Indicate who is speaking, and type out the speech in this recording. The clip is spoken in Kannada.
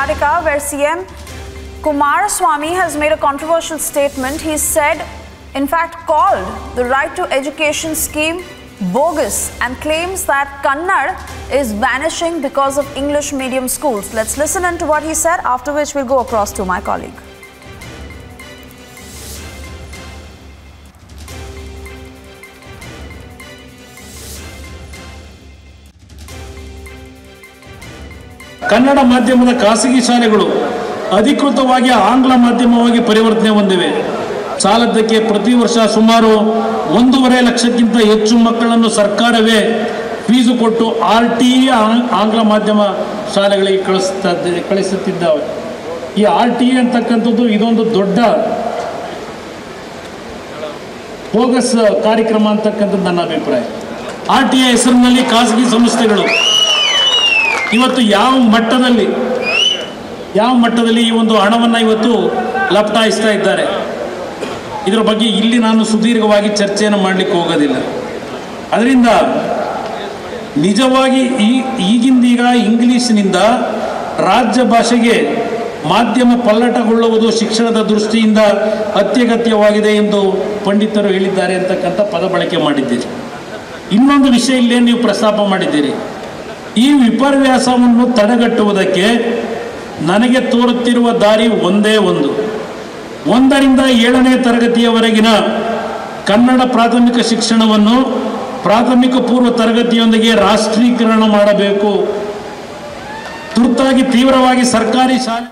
Speaker 1: Karnataka, where CM Kumaraswamy has made a controversial statement. He said, in fact, called the Right to Education scheme bogus and claims that Kannada is vanishing because of English medium schools. Let's listen into what he said, after which we'll go across to my colleague.
Speaker 2: Kannada ಮಾಧ್ಯಮದ ಖಾಸಗಿ ಶಾಲೆಗಳು ಅಧಿಕೃತವಾಗಿ ಆಂಗ್ಲ ಮಾಧ್ಯಮವಾಗಿ ಪರಿವರ್ತನೆ ಹೊಂದಿವೆ. ಸಾಲದ್ದಕ್ಕೆ ಪ್ರತಿ ವರ್ಷ ಸುಮಾರು 1.5 ಲಕ್ಷಕ್ಕಿಂತ ಹೆಚ್ಚು ಮಕ್ಕಳನ್ನು ಸರ್ಕಾರವೇ ಫೀಸು ಕೊಟ್ಟು RTE ಆಂಗ್ಲ ಮಾಧ್ಯಮ ಶಾಲೆಗಳಿಗೆ ಕಳಿಸುತ್ತಿದ್ದಾವೆ. ಈ RTE ಅಂತಕ್ಕಂಥದ್ದು ಇದೊಂದು ದೊಡ್ಡ ಬೋಗಸ್ ಕಾರ್ಯಕ್ರಮ ಅಂತಕ್ಕಂಥದ್ದು ನನ್ನ ಅಭಿಪ್ರಾಯ. RTE ಹೆಸರಿನಲ್ಲಿ ಖಾಸಗಿ ಸಂಸ್ಥೆಗಳು ಇವತ್ತು ಯಾವ ಮಟ್ಟದಲ್ಲಿ ಈ ಒಂದು ಹಣವನ್ನು ಇವತ್ತು ಲಪಟಾಯಿಸ್ತಾ ಇದ್ದಾರೆ, ಇದರ ಬಗ್ಗೆ ಇಲ್ಲಿ ನಾನು ಸುದೀರ್ಘವಾಗಿ ಚರ್ಚೆಯನ್ನು ಮಾಡಲಿಕ್ಕೆ ಹೋಗೋದಿಲ್ಲ. ಅದರಿಂದ ನಿಜವಾಗಿ ಈಗಿಂದೀಗ ಇಂಗ್ಲೀಷಿನಿಂದ ರಾಜ್ಯ ಭಾಷೆಗೆ ಮಾಧ್ಯಮ ಪಲ್ಲಟಗೊಳ್ಳುವುದು ಶಿಕ್ಷಣದ ದೃಷ್ಟಿಯಿಂದ ಅತ್ಯಗತ್ಯವಾಗಿದೆ ಎಂದು ಪಂಡಿತರು ಹೇಳಿದ್ದಾರೆ ಅಂತಕ್ಕಂಥ ಪದ ಬಳಕೆ ಮಾಡಿದ್ದೀರಿ. ಇನ್ನೊಂದು ವಿಷಯ ಇಲ್ಲೇ ನೀವು ಪ್ರಸ್ತಾಪ ಮಾಡಿದ್ದೀರಿ. ಈ ವಿಪರ್ಯಾಸವನ್ನು ತಡೆಗಟ್ಟುವುದಕ್ಕೆ ನನಗೆ ತೋರುತ್ತಿರುವ ದಾರಿ ಒಂದೇ ಒಂದು. 1ರಿಂದ 7ನೇ ತರಗತಿಯವರೆಗಿನ ಕನ್ನಡ ಪ್ರಾಥಮಿಕ ಶಿಕ್ಷಣವನ್ನು ಪ್ರಾಥಮಿಕ ಪೂರ್ವ ತರಗತಿಯೊಂದಿಗೆ ರಾಷ್ಟ್ರೀಕರಣ ಮಾಡಬೇಕು. ತುರ್ತಾಗಿ ತೀವ್ರವಾಗಿ ಸರ್ಕಾರಿ ಶಾಲೆ